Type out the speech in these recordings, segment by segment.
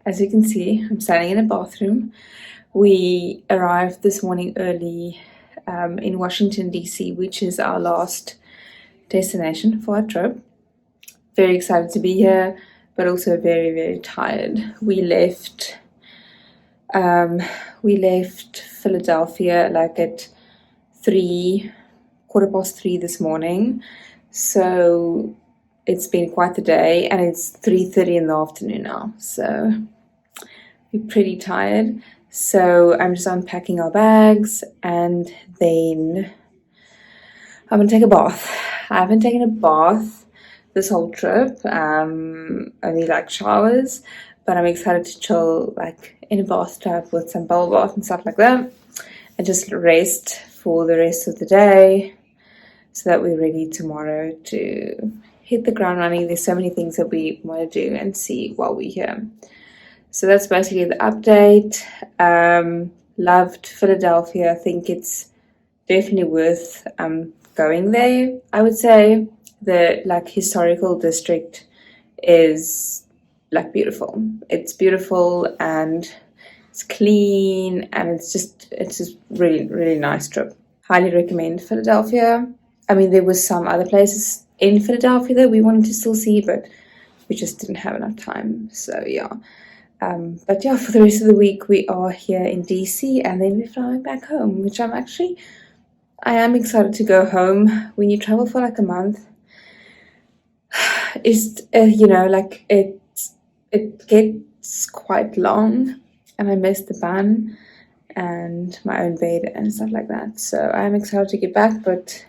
as you can see, I'm standing in a bathroom. We arrived this morning early in Washington, D.C., which is our last destination for our trip. Very excited to be here, but also very, very tired. We left Philadelphia like at 3:15 this morning. So it's been quite the day, and it's 3:30 in the afternoon now. So we're pretty tired. So I'm just unpacking our bags, and then I'm gonna take a bath. I haven't taken a bath this whole trip, only like showers, but I'm excited to chill like in a bathtub with some bubble bath and stuff like that, and just rest for the rest of the day so that we're ready tomorrow to hit the ground running. There's so many things that we want to do and see while we're here. So that's basically the update. Loved Philadelphia. I think it's definitely worth going there. I would say the like historical district is like beautiful. It's beautiful and it's clean, and it's just really, really nice trip. Highly recommend Philadelphia. I mean, there was some other places in Philadelphia that we wanted to still see, but we just didn't have enough time. So yeah. But yeah, for the rest of the week we are here in DC, and then we're flying back home, which I am excited to go home. When you travel for like a month, it's like it gets quite long, and I miss the bun and my own bed and stuff like that. So I'm excited to get back, but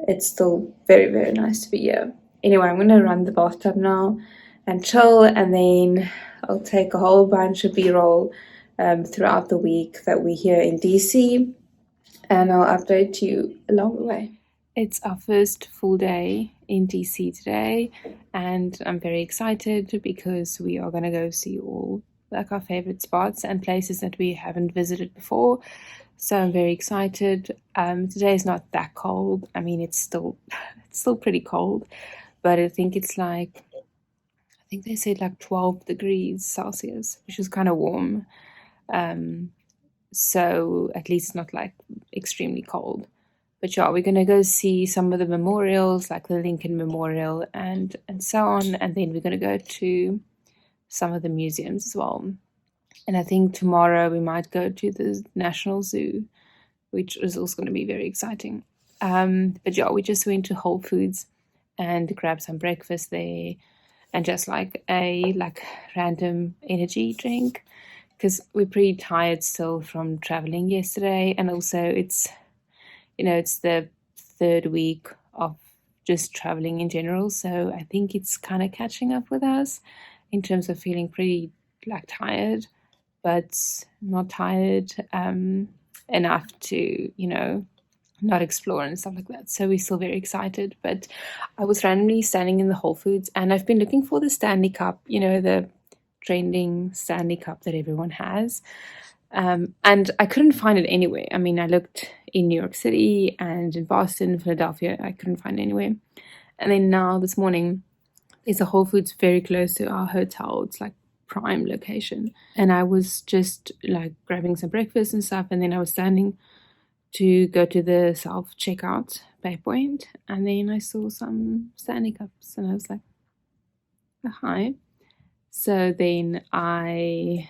it's still very, very nice to be here. Anyway, I'm gonna run the bathtub now and chill, and then I'll take a whole bunch of B-roll throughout the week that we're here in DC, and I'll update you along the way. It's our first full day in DC today, and I'm very excited because we are going to go see all like our favorite spots and places that we haven't visited before. So I'm very excited. Today is not that cold. I mean, it's still pretty cold, but I think it's like, I think they said like 12 degrees Celsius, which is kind of warm. So at least it's not like extremely cold. But yeah, we're gonna go see some of the memorials, like the Lincoln Memorial and so on, and then we're gonna go to some of the museums as well. And I think tomorrow we might go to the National Zoo, which is also going to be very exciting. But yeah, we just went to Whole Foods and grabbed some breakfast there, and just like a random energy drink, because we're pretty tired still from traveling yesterday, and also it's the third week of just traveling in general, so I think it's kind of catching up with us in terms of feeling pretty like tired, but not tired enough to not explore and stuff like that. So we're still very excited. But I was randomly standing in the Whole Foods, and I've been looking for the Stanley Cup, the trending Stanley Cup that everyone has. And I couldn't find it anywhere. I mean, I looked in New York City and in Boston, Philadelphia. I couldn't find it anywhere. And then now this morning, there's a Whole Foods very close to our hotel. It's like prime location. And I was just like grabbing some breakfast and stuff, and then I was standing to go to the self-checkout pay point, and then I saw some Stanley Cups, and I was like, oh, hi. So then I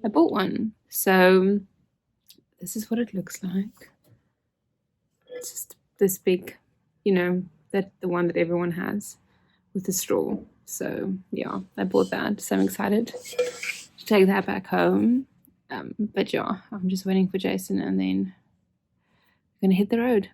bought one. So this is what it looks like. It's just this big, that the one that everyone has with the straw. So yeah, I bought that. So I'm excited to take that back home. But yeah, I'm just waiting for Jason, and then we're gonna hit the road.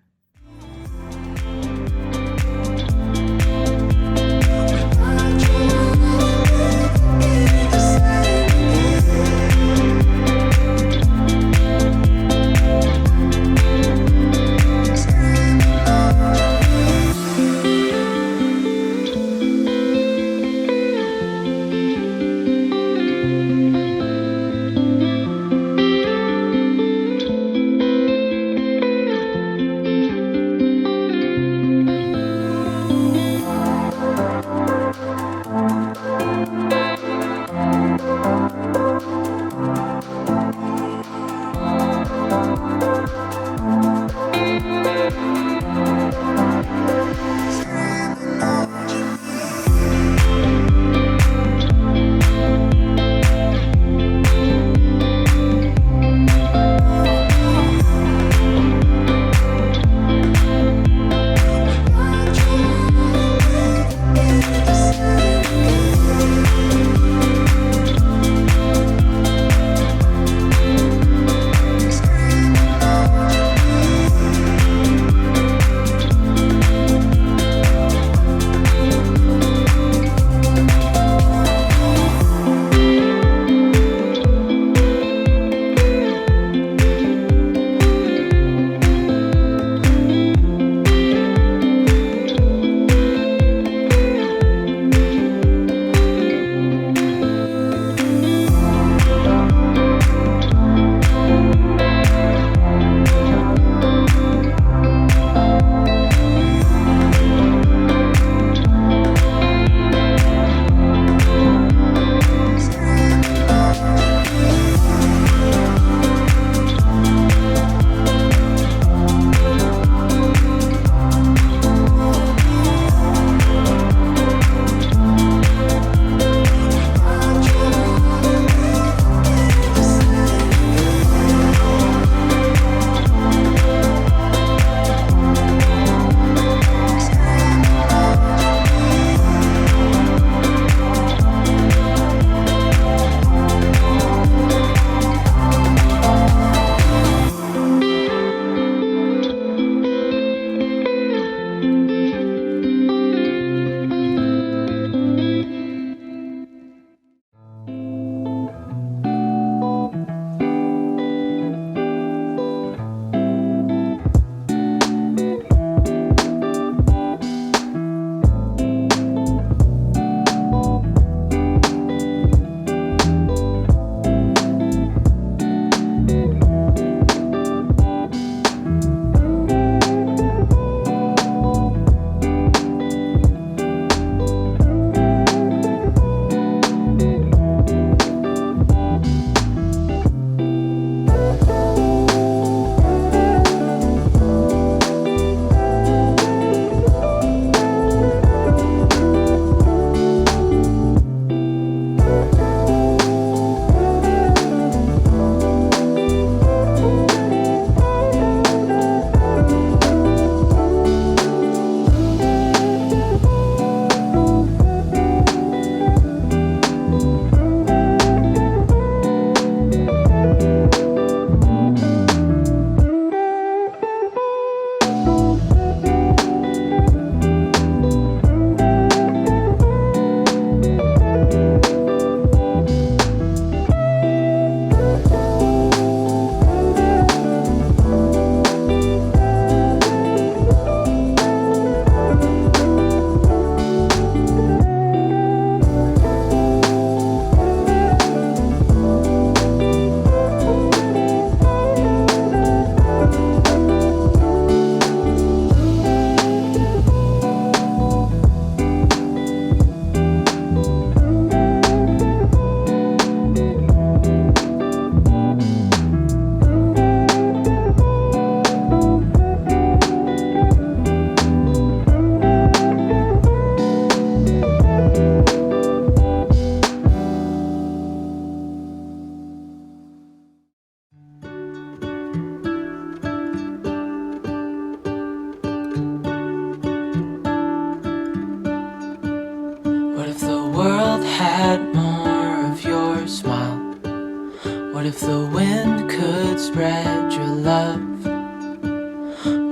spread your love?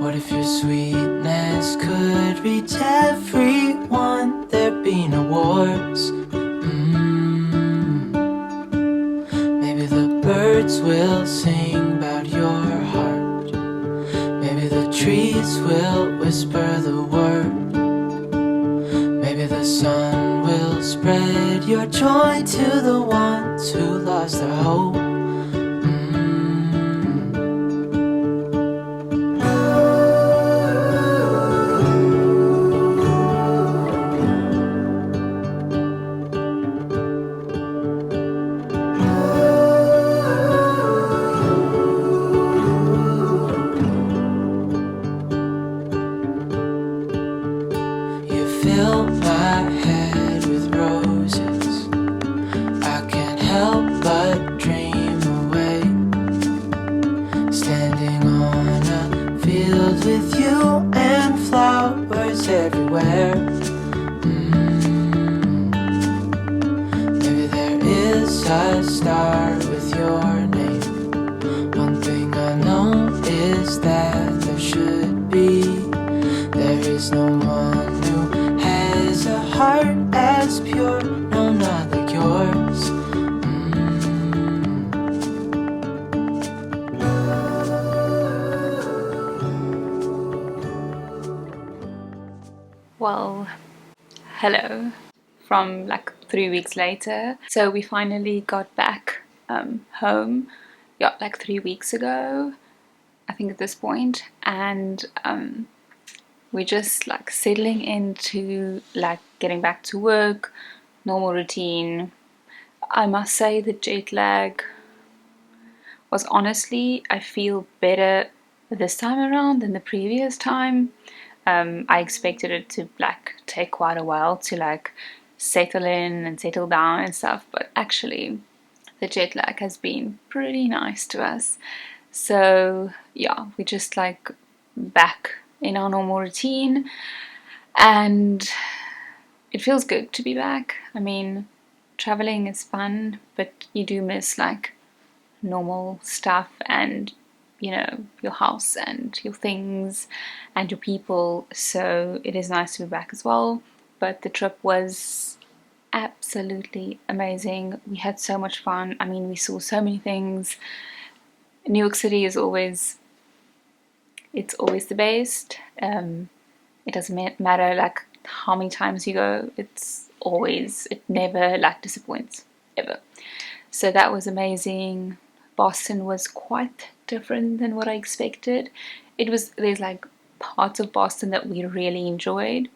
What if your sweetness could reach everyone? There'd be no wars. Maybe the birds will sing about your heart. Maybe the trees will whisper the word. Maybe the sun will spread your joy to the ones who lost their hope. Fill my head with roses. I can't help but dream away, standing on a field with you and flowers everywhere. Maybe there is a star with your name. One thing I know is that there should be. There is no one a heart as pure, no, not like yours. Well, hello from like 3 weeks later. So we finally got back home, yeah, like 3 weeks ago, I think at this point, and we're just like settling into like getting back to work, normal routine. I must say the jet lag was honestly, I feel better this time around than the previous time. I expected it to like take quite a while to like settle in and settle down and stuff, but actually the jet lag has been pretty nice to us. So yeah, we're just like back in our normal routine, and it feels good to be back. I mean, traveling is fun, but you do miss like normal stuff and, you know, your house and your things and your people. So it is nice to be back as well. But the trip was absolutely amazing. We had so much fun. I mean, we saw so many things. New York City is always, it's always the best. It doesn't matter like how many times you go, it's always, it never like disappoints, ever. So that was amazing. Boston was quite different than what I expected. There's like parts of Boston that we really enjoyed,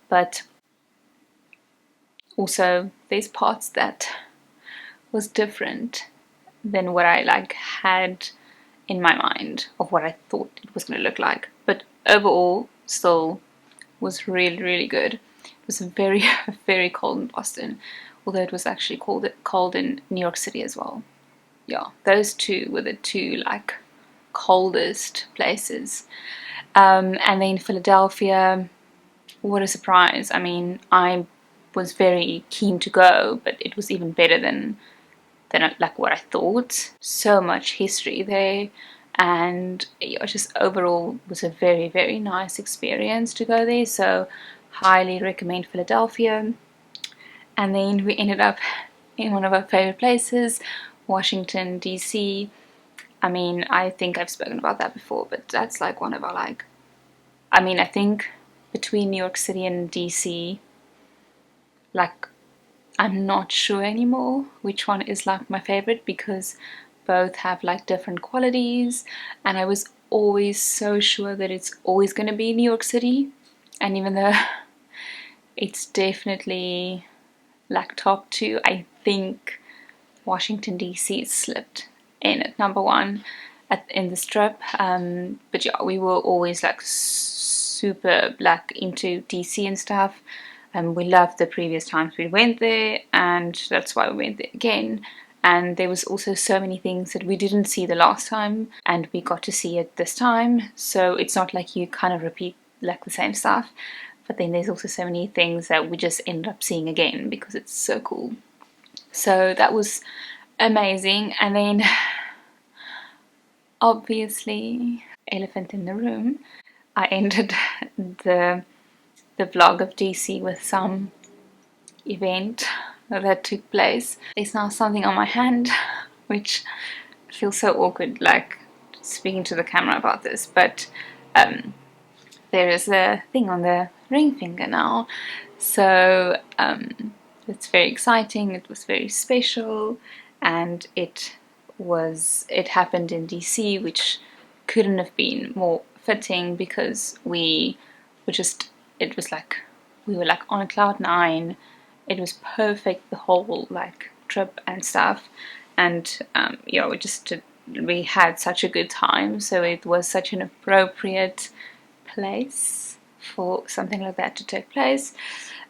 but also there's parts that was different than what I like had in my mind of what I thought it was going to look like. But overall, still was really, really good. It was very, very cold in Boston, although it was actually cold in New York City as well. Yeah, those two were the two like coldest places. And then Philadelphia, what a surprise. I mean, I was very keen to go, but it was even better than like what I thought. So much history there, and it just overall was a very, very nice experience to go there. So highly recommend Philadelphia. And then we ended up in one of our favorite places, Washington DC. I mean, I think I've spoken about that before, but that's like one of our like, I mean, I think between New York City and DC, like, I'm not sure anymore which one is like my favorite, because both have like different qualities, and I was always so sure that it's always going to be New York City, and even though it's definitely like top two, I think Washington DC slipped in at number one in the strip. But yeah, we were always like super like into DC and stuff, and we loved the previous times we went there, and that's why we went there again. And there was also so many things that we didn't see the last time, and we got to see it this time. So it's not like you kind of repeat like the same stuff, but then there's also so many things that we just end up seeing again because it's so cool. So that was amazing. And then obviously, elephant in the room, I ended the vlog of DC with some event that took place. There's now something on my hand, which feels so awkward, like speaking to the camera about this, but there is a thing on the ring finger now, so it's very exciting. It was very special, and it happened in DC, which couldn't have been more fitting, because we were like on a cloud nine. It was perfect, the whole like trip and stuff, and yeah, we had such a good time, so it was such an appropriate place for something like that to take place.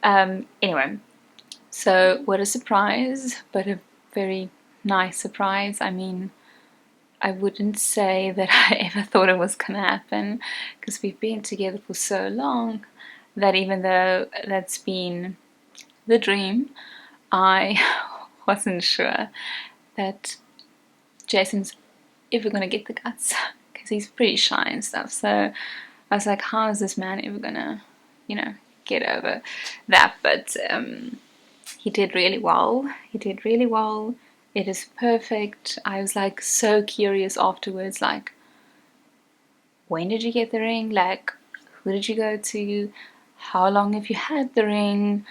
Anyway, so what a surprise, but a very nice surprise. I mean, I wouldn't say that I ever thought it was gonna happen, because we've been together for so long that even though that's been the dream, I wasn't sure that Jason's ever gonna get the guts, because he's pretty shy and stuff. So I was like, how is this man ever gonna, you know, get over that? But he did really well. He did really well. It is perfect. I was like so curious afterwards, like, when did you get the ring? Like, who did you go to? How long have you had the ring?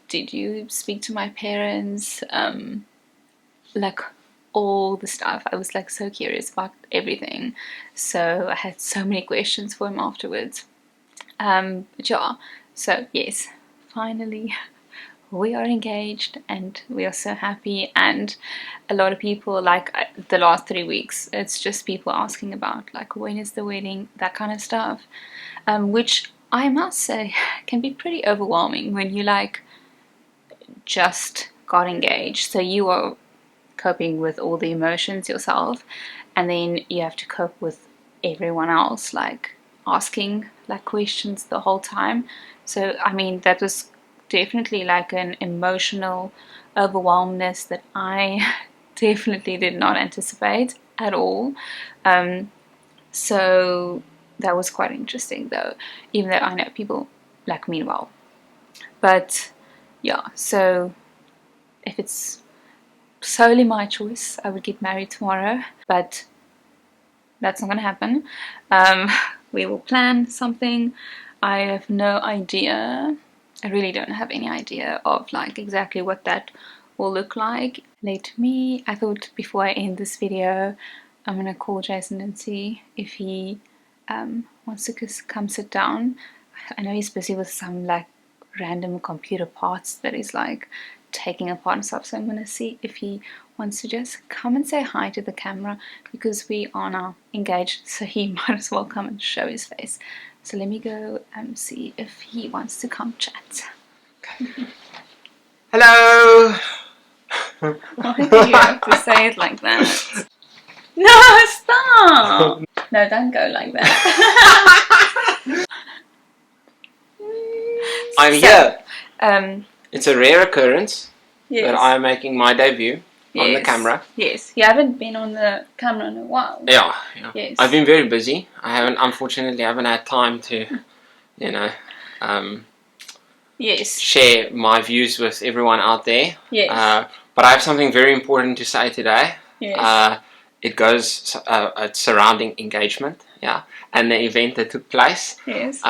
Did you speak to my parents? Like, all the stuff. I was like so curious about everything, so I had so many questions for him afterwards. But yeah, so yes, finally we are engaged, and we are so happy. And a lot of people, like the last 3 weeks, it's just people asking about like, when is the wedding, that kind of stuff, which I must say can be pretty overwhelming when you like just got engaged. So you are coping with all the emotions yourself, and then you have to cope with everyone else like asking like questions the whole time. So I mean, that was definitely like an emotional overwhelmness that I definitely did not anticipate at all. So that was quite interesting though, even though I know people like me well. But yeah, so if it's solely my choice, I would get married tomorrow, but that's not gonna happen. We will plan something. I have no idea. I really don't have any idea of like exactly what that will look like. Let me, I thought before I end this video, I'm gonna call Jason and see if he wants to come sit down. I know he's busy with some like random computer parts that he's like taking apart and stuff, so I'm gonna see if he wants to just come and say hi to the camera, because we are now engaged, so he might as well come and show his face. So let me go and see if he wants to come chat. Hello! Why do you have to say it like that? No, stop! No, don't go like that. I'm here. It's a rare occurrence that I'm making my debut on the camera. Yes, you haven't been on the camera in a while. Yeah. Yes. I've been very busy. Unfortunately haven't had time to, you know, yes, share my views with everyone out there. Yes. But I have something very important to say today. Yes. It goes surrounding engagement, and the event that took place. Yes.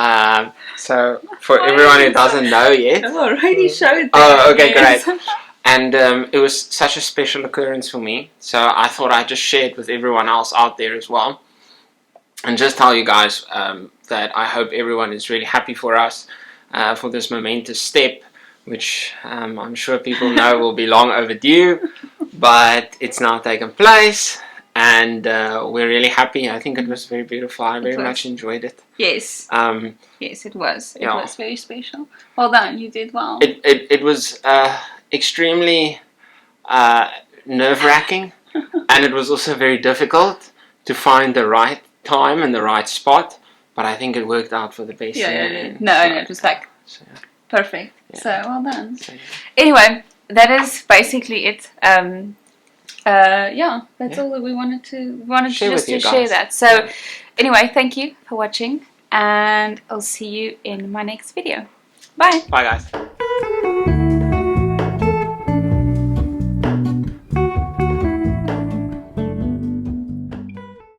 So for everyone who doesn't know yet, I've already showed them. Oh, okay, great. And it was such a special occurrence for me, so I thought I'd just share it with everyone else out there as well, and just tell you guys that I hope everyone is really happy for us for this momentous step, which I'm sure people know will be long overdue, but it's now taken place, and we're really happy. I think it was very beautiful. I very much enjoyed it. Yes. Yes, it was. It was very special. Well done. You did well. It was extremely nerve-wracking, and it was also very difficult to find the right time and the right spot, but I think it worked out for the best. No, it was like perfect. So well done. Anyway, that is basically it. yeah, that's Yeah. all that we wanted to Share just with you to share guys. that. So anyway, thank you for watching, and I'll see you in my next video. Bye. Bye, guys.